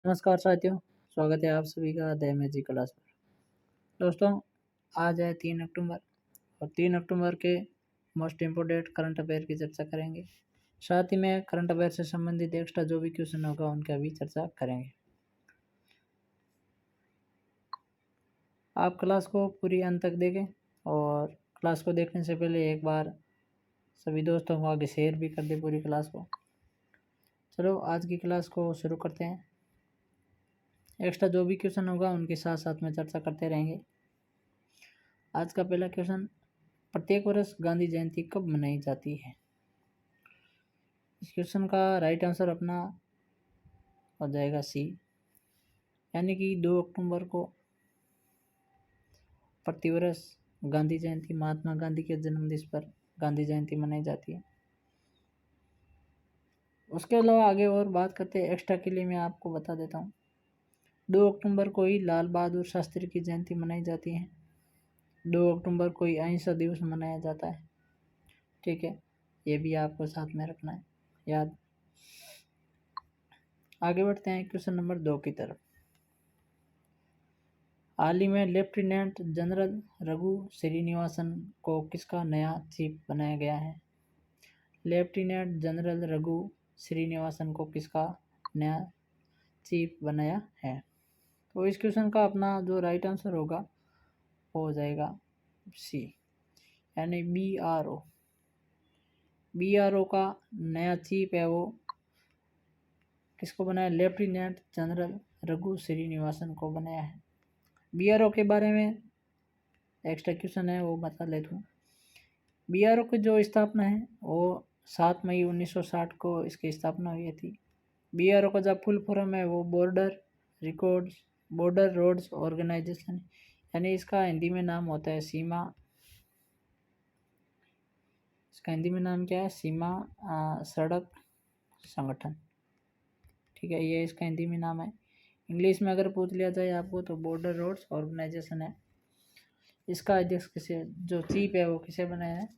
नमस्कार साथियों, स्वागत है आप सभी का द मैजिक क्लास पर। दोस्तों, आज है 3 अक्टूबर और 3 अक्टूबर के मोस्ट इम्पोर्टेंट करंट अफेयर की चर्चा करेंगे। साथ ही में करंट अफेयर से संबंधित एक्स्ट्रा जो भी क्वेश्चन होगा उनका भी चर्चा करेंगे। आप क्लास को पूरी अंत तक देखें और क्लास को देखने से पहले एक बार सभी दोस्तों को आगे शेयर भी कर दें पूरी क्लास को। चलो आज की क्लास को शुरू करते हैं। एक्स्ट्रा जो भी क्वेश्चन होगा उनके साथ साथ में चर्चा करते रहेंगे। आज का पहला क्वेश्चन, प्रत्येक वर्ष गांधी जयंती कब मनाई जाती है? इस क्वेश्चन का राइट आंसर अपना हो जाएगा सी, यानी कि 2 अक्टूबर को प्रतिवर्ष गांधी जयंती, महात्मा गांधी के जन्मदिन पर गांधी जयंती मनाई जाती है। उसके अलावा आगे और बात करते हैं, एक्स्ट्रा के लिए मैं आपको बता देता हूँ। 2 अक्टूबर को ही लाल बहादुर शास्त्री की जयंती मनाई जाती है। 2 अक्टूबर को ही अहिंसा दिवस मनाया जाता है। ठीक है, ये भी आपको साथ में रखना है याद। आगे बढ़ते हैं क्वेश्चन नंबर 2 की तरफ। हाल ही में लेफ्टिनेंट जनरल रघु श्रीनिवासन को किसका नया चीफ बनाया गया है? लेफ्टिनेंट जनरल रघु श्रीनिवासन को किसका नया चीफ बनाया है? तो इस क्वेश्चन का अपना जो राइट आंसर होगा वो हो जाएगा सी, यानी BRO का नया चीफ है वो किसको बनाया? लेफ्टिनेंट जनरल रघु श्रीनिवासन को बनाया है। BRO के बारे में एक्स्ट्रा क्वेश्चन है वो बता लेता हूँ। BRO की जो स्थापना है वो 7 मई 1960 को इसकी स्थापना हुई थी। BRO का जब फुल फॉर्म है वो बॉर्डर रोड्स ऑर्गेनाइजेशन, यानी इसका हिंदी में नाम होता है सीमा। इसका हिंदी में नाम क्या है? सीमा सड़क संगठन। ठीक है, ये इसका हिंदी में नाम है। इंग्लिश में अगर पूछ लिया जाए आपको तो बॉर्डर रोड्स ऑर्गेनाइजेशन है। इसका अध्यक्ष किसे, जो चीफ है वो किसे बनाया है?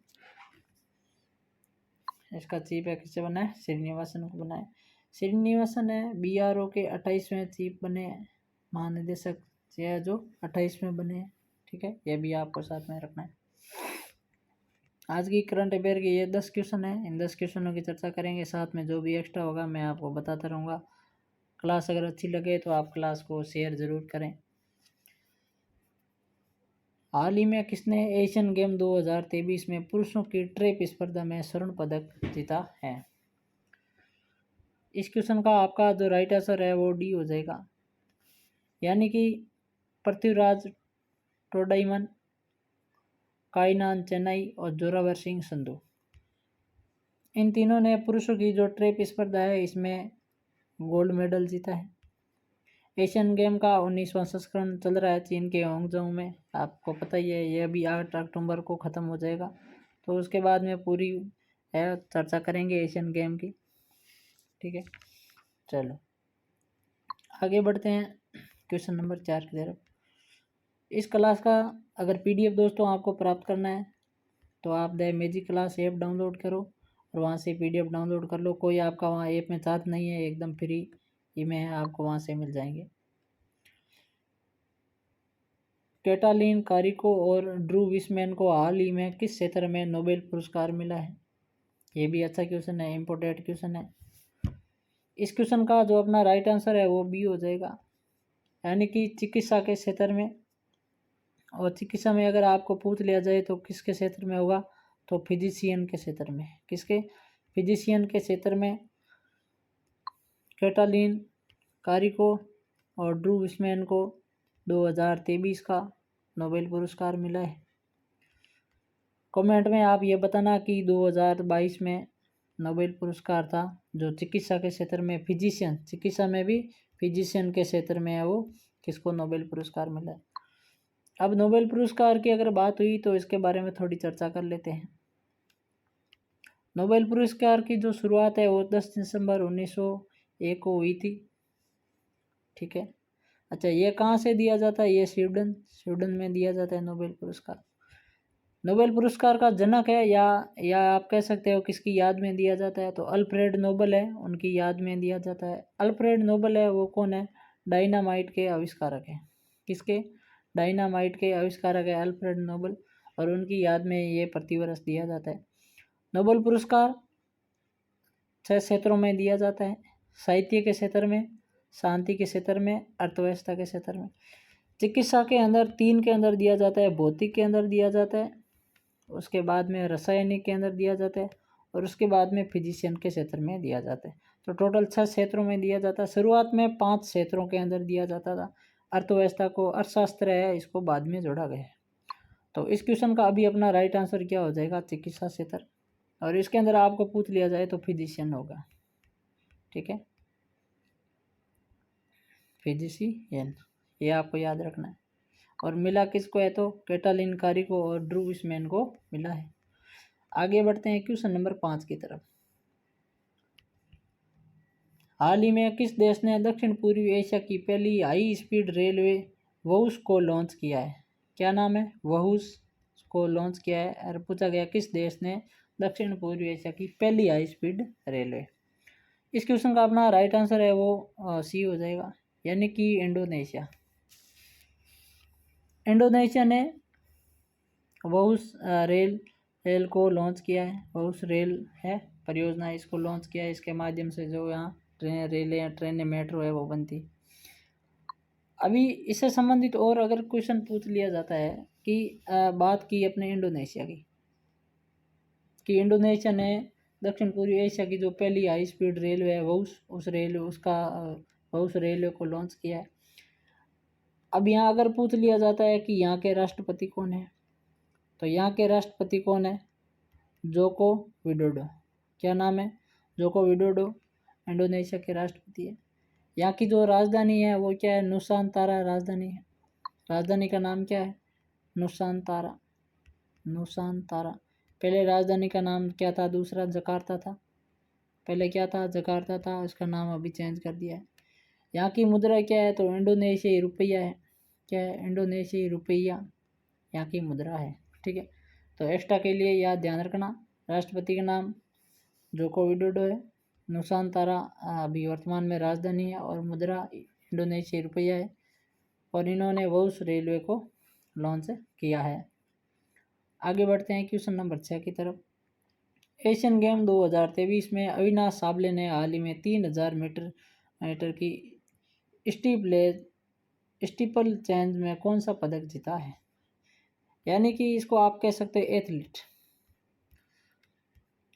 इसका चीफ है किसे बनाया है? श्रीनिवासन को बनाया। श्रीनिवासन है BRO के 28वें चीफ बने महानिदेशक, जो 28वें बने हैं। ठीक है, ये भी आपको साथ में रखना है। आज की करंट अफेयर के ये 10 क्वेश्चन है, इन 10 क्वेश्चनों की चर्चा करेंगे। साथ में जो भी एक्स्ट्रा होगा मैं आपको बताता रहूँगा। क्लास अगर अच्छी लगे तो आप क्लास को शेयर ज़रूर करें। हाल ही में किसने एशियन गेम 2023 में पुरुषों की ट्रैप स्पर्धा में स्वर्ण पदक जीता है? इस क्वेश्चन का आपका जो राइट आंसर है वो डी हो जाएगा, यानी कि पृथ्वीराज टोडाइमन, काइनान चेन्नई और जोरावर सिंह संधू, इन तीनों ने पुरुषों की जो ट्रैप स्पर्धा है इसमें गोल्ड मेडल जीता है। एशियन गेम का 19वां संस्करण चल रहा है चीन के होंगजोंग में, आपको पता ही है। ये अभी 8 अक्टूबर को ख़त्म हो जाएगा, तो उसके बाद में पूरी है चर्चा करेंगे एशियन गेम की। ठीक है, चलो आगे बढ़ते हैं क्वेश्चन नंबर 4 की तरफ। इस क्लास का अगर PDF दोस्तों आपको प्राप्त करना है तो आप the magic class app download करो और वहाँ से PDF डाउनलोड कर लो। कोई आपका वहाँ ऐप में चार्ज नहीं है, एकदम फ्री ही में है, आपको वहाँ से मिल जाएंगे। कैटालीन कारिको और ड्रू विस्मैन को हाल ही में किस क्षेत्र में नोबेल पुरस्कार मिला है? ये भी अच्छा क्वेश्चन है, इम्पोर्टेंट क्वेश्चन है। इस क्वेश्चन का जो अपना राइट आंसर है वो बी हो जाएगा, यानी कि चिकित्सा के क्षेत्र में। और चिकित्सा में अगर आपको पूछ लिया जाए तो किसके क्षेत्र में होगा, तो फिजिशियन के क्षेत्र में। किसके? फिजिशियन के क्षेत्र में कैटालीन कारिको और ड्रू विस्मैन को 2023 का नोबेल पुरस्कार मिला है। कमेंट में आप ये बताना कि 2022 में नोबेल पुरस्कार था जो चिकित्सा के क्षेत्र में, फिजिशियन, चिकित्सा में भी फिजिशियन के क्षेत्र में है, वो किसको नोबेल पुरस्कार मिला है। अब नोबेल पुरस्कार की अगर बात हुई तो इसके बारे में थोड़ी चर्चा कर लेते हैं। नोबेल पुरस्कार की जो शुरुआत है वो 10 दिसंबर 1901 को हुई थी। ठीक है, अच्छा ये कहाँ से दिया जाता है? ये स्वीडन में दिया जाता है नोबेल पुरस्कार। नोबेल पुरस्कार का जनक है या आप कह सकते हो किसकी याद में दिया जाता है, तो अल्फ्रेड नोबेल है, उनकी याद में दिया जाता है। अल्फ्रेड नोबेल है वो कौन है? डायनामाइट के आविष्कारक हैं। किसके? डायनामाइट के आविष्कारक है अल्फ्रेड नोबल, और उनकी याद में ये प्रतिवर्ष दिया जाता है। नोबेल पुरस्कार 6 क्षेत्रों में दिया जाता है, साहित्य के क्षेत्र में, शांति के क्षेत्र में, अर्थव्यवस्था के क्षेत्र में। चिकित्सा के अंदर 3 के अंदर दिया जाता है, भौतिक के अंदर दिया जाता है, उसके बाद में रासायनिक के अंदर दिया जाता है, और उसके बाद में फिजिशियन के क्षेत्र में दिया जाता है। तो टोटल 6 क्षेत्रों में दिया जाता है। शुरुआत में 5 क्षेत्रों के अंदर दिया जाता था। अर्थव्यवस्था को अर्थशास्त्र है, इसको बाद में जोड़ा गया है। तो इस क्वेश्चन का अभी अपना राइट आंसर क्या हो जाएगा? चिकित्सा क्षेत्र। और इसके अंदर आपको पूछ लिया जाए तो फिजिशियन होगा। ठीक है, फिजिशियन, ये आपको याद रखना है। और मिला किसको है? तो कैटालिन कारी को और ड्रू विसमैन को मिला है। आगे बढ़ते हैं क्वेश्चन नंबर 5 की तरफ। हाल ही में किस देश ने दक्षिण पूर्वी एशिया की पहली हाई स्पीड रेलवे वहुस को लॉन्च किया है? क्या नाम है? वहुस को लॉन्च किया है। और पूछा गया किस देश ने दक्षिण पूर्वी एशिया की पहली हाई स्पीड रेलवे। इस क्वेश्चन का अपना राइट आंसर है वो सी हो जाएगा, यानी कि इंडोनेशिया। इंडोनेशिया ने वहुस रेल को लॉन्च किया है। वहुस रेल है परियोजना, इसको लॉन्च किया है। इसके माध्यम से जो यहाँ ट्रेनें मेट्रो है वो बनती। अभी इससे संबंधित और अगर क्वेश्चन पूछ लिया जाता है कि बात की अपने इंडोनेशिया की, कि इंडोनेशिया ने दक्षिण पूर्वी एशिया की जो पहली हाई स्पीड रेलवे है वहुस रेलवे को लॉन्च किया है। अब यहाँ अगर पूछ लिया जाता है कि यहाँ के राष्ट्रपति कौन है, तो यहाँ के राष्ट्रपति कौन है? Joko Widodo. क्या नाम है? जोको विडोडो इंडोनेशिया के राष्ट्रपति है। यहाँ की जो राजधानी है वो क्या है? नुसांतारा राजधानी है। राजधानी का नाम क्या है? नुसांतारा। नुसांतारा। पहले राजधानी का नाम क्या था? दूसरा जकार्ता था। पहले क्या था? जकार्ता था, इसका नाम अभी चेंज कर दिया है। यहाँ की मुद्रा क्या है? तो इंडोनेशियाई रुपया है। क्या है? इंडोनेशियाई रुपया यहाँ की मुद्रा है। ठीक है, तो एक्स्ट्रा के लिए याद ध्यान रखना, राष्ट्रपति का नाम जोको विडोडो है, नुसांतारा अभी वर्तमान में राजधानी है, और मुद्रा इंडोनेशियाई रुपया है, और इन्होंने वहुस रेलवे को लॉन्च किया है। आगे बढ़ते हैं क्वेश्चन नंबर 6 की तरफ। एशियन गेम 2023 में अविनाश साबले ने हाल ही में 3000 मीटर की स्टीपल चेंज में कौन सा पदक जीता है? यानी कि इसको आप कह सकते हैं एथलीट।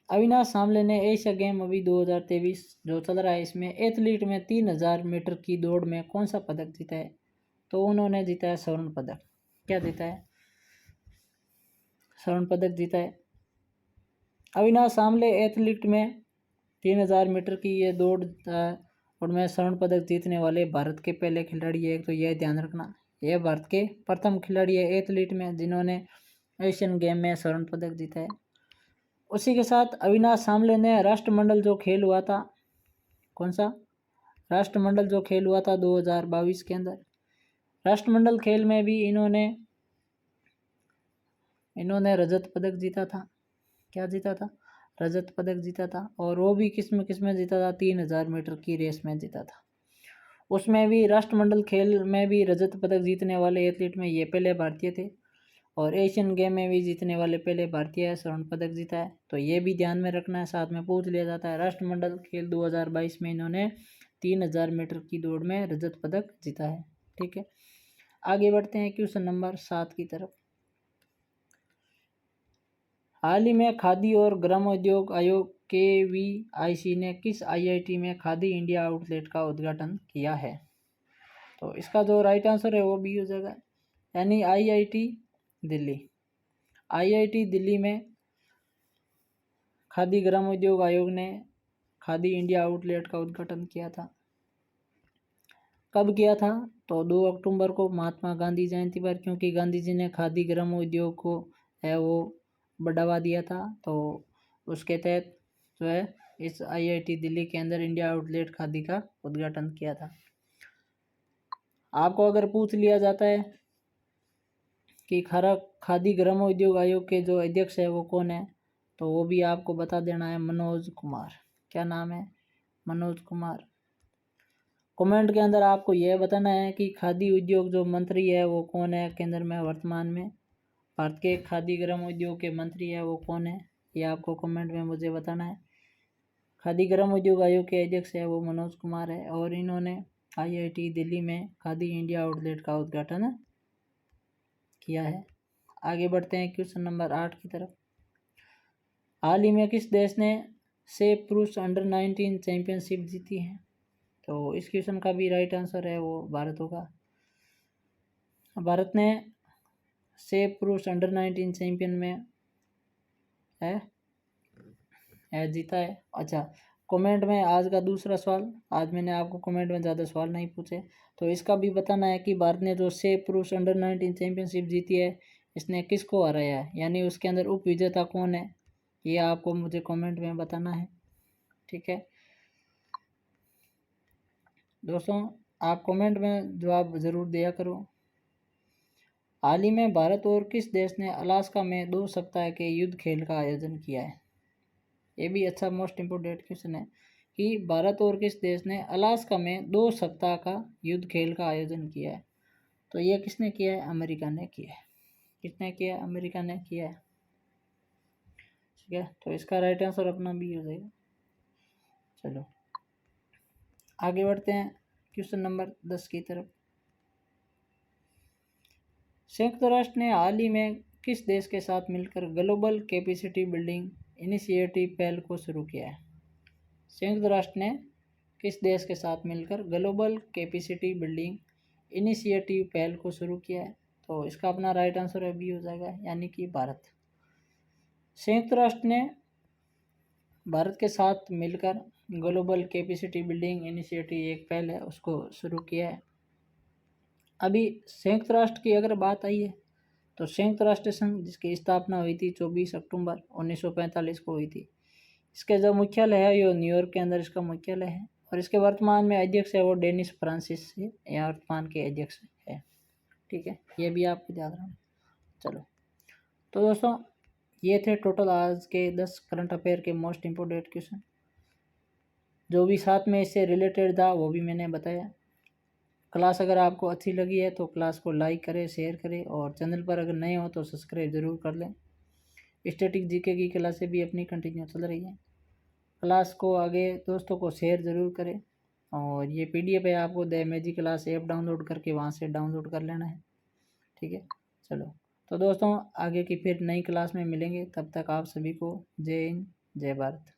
अविनाश सामले ने एशिया गेम अभी 2023 जो चल रहा है, इसमें एथलीट में 3000 मीटर की दौड़ में कौन सा पदक जीता है? तो उन्होंने जीता है स्वर्ण पदक। क्या जीता है? स्वर्ण पदक जीता है। अविनाश सामले एथलीट में 3000 मीटर की ये दौड़ और में स्वर्ण पदक जीतने वाले भारत के पहले खिलाड़ी है। तो यह ध्यान रखना, यह भारत के प्रथम खिलाड़ी है एथलीट में जिन्होंने एशियन गेम में स्वर्ण पदक जीता है। उसी के साथ अविनाश सामले ने राष्ट्रमंडल जो खेल हुआ था, कौन सा? राष्ट्रमंडल जो खेल हुआ था 2022 के अंदर, राष्ट्रमंडल खेल में भी इन्होंने रजत पदक जीता था। क्या जीता था? रजत पदक जीता था। और वो भी किस में जीता था? 3000 मीटर की रेस में जीता था। उसमें भी राष्ट्रमंडल खेल में भी रजत पदक जीतने वाले एथलीट में ये पहले भारतीय थे, और एशियन गेम में भी जीतने वाले पहले भारतीय है, स्वर्ण पदक जीता है। तो ये भी ध्यान में रखना है, साथ में पूछ लिया जाता है। राष्ट्रमंडल खेल 2022 में इन्होंने 3000 मीटर की दौड़ में रजत पदक जीता है। ठीक है, आगे बढ़ते हैं क्वेश्चन नंबर 7 की तरफ। हाल ही में खादी और ग्रामोद्योग आयोग KVIC ने किस IIT में खादी इंडिया आउटलेट का उद्घाटन किया है? तो इसका जो राइट आंसर है वो भी हो जाएगा, यानी IIT दिल्ली। IIT दिल्ली में खादी ग्रामोद्योग आयोग ने खादी इंडिया आउटलेट का उद्घाटन किया था। कब किया था? तो 2 अक्टूबर को, महात्मा गांधी जयंती पर, क्योंकि गांधी जी ने खादी ग्रामोद्योग को है वो बढ़ावा दिया था। तो उसके तहत जो है इस IIT दिल्ली के अंदर इंडिया आउटलेट खादी का उद्घाटन किया था। आपको अगर पूछ लिया जाता है कि खादी ग्रामोद्योग आयोग के जो अध्यक्ष है वो कौन है, तो वो भी आपको बता देना है, मनोज कुमार। क्या नाम है? मनोज कुमार। कमेंट के अंदर आपको यह बताना है कि खादी उद्योग जो मंत्री है वो कौन है केंद्र में वर्तमान में। भारत के खादी ग्राम उद्योग के मंत्री है वो कौन है, ये आपको कमेंट में मुझे बताना है। खादी ग्राम उद्योग आयोग के अध्यक्ष है वो मनोज कुमार है और इन्होंने IIT दिल्ली में खादी इंडिया आउटलेट का उद्घाटन किया है। आगे बढ़ते हैं क्वेश्चन नंबर 8 की तरफ। हाल ही में किस देश ने सेफ पुरुष अंडर-19 चैंपियनशिप जीती है? तो इस क्वेश्चन का भी राइट आंसर है वो भारत होगा। भारत ने सेफ पुरुष अंडर-19 चैंपियन में जीता है। अच्छा, कमेंट में आज का दूसरा सवाल, आज मैंने आपको कमेंट में ज़्यादा सवाल नहीं पूछे तो इसका भी बताना है कि भारत ने जो सेफ पुरुष अंडर-19 चैंपियनशिप जीती है इसने किसको हराया है, यानी उसके अंदर उप विजेता कौन है, ये आपको मुझे कमेंट में बताना है। ठीक है दोस्तों, आप कमेंट में जवाब ज़रूर दिया करो। हाल ही में भारत और किस देश ने अलास्का में 2 सप्ताह के युद्ध खेल का आयोजन किया है? ये भी अच्छा मोस्ट इम्पोर्टेंट क्वेश्चन है कि भारत और किस देश ने अलास्का में 2 सप्ताह का युद्ध खेल का आयोजन किया है? तो ये किसने किया है? अमेरिका ने किया है। किसने किया है? अमेरिका ने किया है। ठीक है, तो इसका राइट आंसर अपना बी हो जाएगा। चलो आगे बढ़ते हैं क्वेश्चन नंबर 10 की तरफ। संयुक्त राष्ट्र ने हाल ही में किस देश के साथ मिलकर ग्लोबल कैपेसिटी बिल्डिंग इनिशिएटिव पहल को शुरू किया है? संयुक्त राष्ट्र ने किस देश के साथ मिलकर ग्लोबल कैपेसिटी बिल्डिंग इनिशिएटिव पहल को शुरू किया है? तो इसका अपना राइट आंसर है बी हो जाएगा, यानी कि भारत। संयुक्त राष्ट्र ने भारत के साथ मिलकर ग्लोबल कैपेसिटी बिल्डिंग इनिशिएटिव एक पहल है उसको शुरू किया है। अभी संयुक्त राष्ट्र की अगर बात आई है तो संयुक्त राष्ट्र संघ जिसकी स्थापना हुई थी 24 अक्टूबर 1945 को हुई थी, इसके जो मुख्यालय है ये न्यूयॉर्क के अंदर इसका मुख्यालय है और इसके वर्तमान में अध्यक्ष है वो डेनिस फ्रांसिस है, यहाँ वर्तमान के अध्यक्ष है। ठीक है, ये भी आपको याद रखना। चलो तो दोस्तों ये थे टोटल आज के 10 करंट अफेयर के मोस्ट इम्पोर्टेंट क्वेश्चन, जो भी साथ में इससे रिलेटेड था वो भी मैंने बताया। क्लास अगर आपको अच्छी लगी है तो क्लास को लाइक करें, शेयर करें और चैनल पर अगर नए हो तो सब्सक्राइब ज़रूर कर लें। स्टैटिक जीके की क्लासें भी अपनी कंटिन्यू चल रही हैं। क्लास को आगे दोस्तों को शेयर ज़रूर करें और ये PDF है, आपको the magic class app download करके वहाँ से डाउनलोड कर लेना है। ठीक है, चलो तो दोस्तों आगे की फिर नई क्लास में मिलेंगे, तब तक आप सभी को जय हिंद जय भारत।